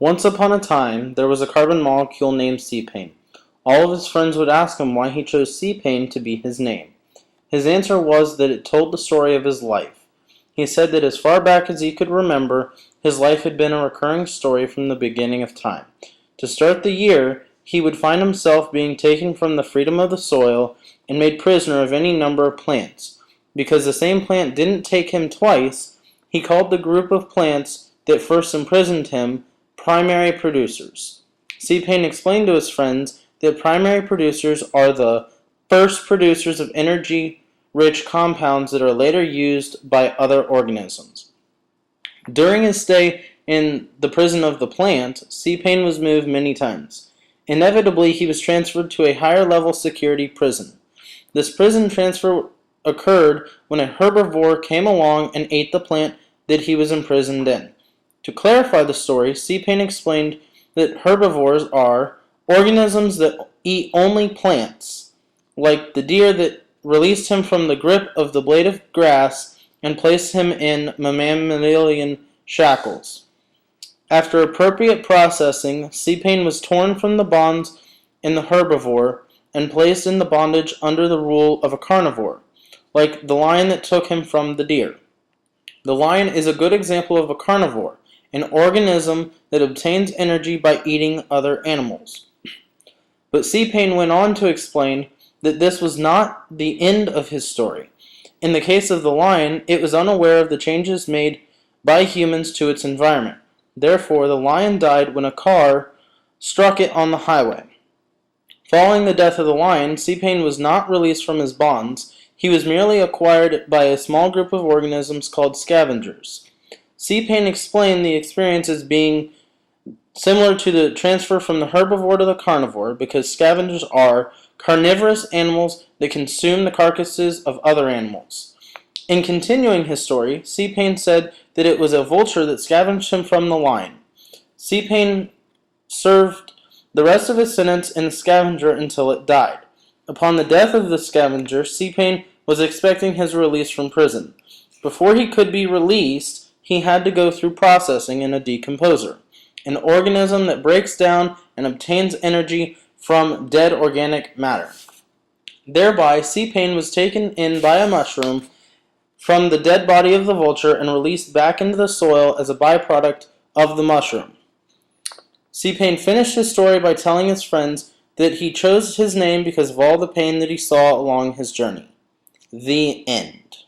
Once upon a time, there was a carbon molecule named C-Pain. All of his friends would ask him why he chose C-Pain to be his name. His answer was that it told the story of his life. He said that as far back as he could remember, his life had been a recurring story from the beginning of time. To start the year, he would find himself being taken from the freedom of the soil and made prisoner of any number of plants. Because the same plant didn't take him twice, he called the group of plants that first imprisoned him primary producers. C-Pain explained to his friends that primary producers are the first producers of energy-rich compounds that are later used by other organisms. During his stay in the prison of the plant, C-Pain was moved many times. Inevitably, he was transferred to a higher-level security prison. This prison transfer occurred when a herbivore came along and ate the plant that he was imprisoned in. To clarify the story, C-Pain explained that herbivores are organisms that eat only plants, like the deer that released him from the grip of the blade of grass and placed him in mammalian shackles. After appropriate processing, C-Pain was torn from the bonds in the herbivore and placed in the bondage under the rule of a carnivore, like the lion that took him from the deer. The lion is a good example of a carnivore, an organism that obtains energy by eating other animals. But C-Pain went on to explain that this was not the end of his story. In the case of the lion, it was unaware of the changes made by humans to its environment. Therefore, the lion died when a car struck it on the highway. Following the death of the lion, C-Pain was not released from his bonds. He was merely acquired by a small group of organisms called scavengers. C-Pain explained the experience as being similar to the transfer from the herbivore to the carnivore because scavengers are carnivorous animals that consume the carcasses of other animals. In continuing his story, C-Pain said that it was a vulture that scavenged him from the lion. C-Pain served the rest of his sentence in the scavenger until it died. Upon the death of the scavenger, C-Pain was expecting his release from prison. Before he could be released, he had to go through processing in a decomposer, an organism that breaks down and obtains energy from dead organic matter. Thereby, C-Pain was taken in by a mushroom from the dead body of the vulture and released back into the soil as a byproduct of the mushroom. C-Pain finished his story by telling his friends that he chose his name because of all the pain that he saw along his journey. The end.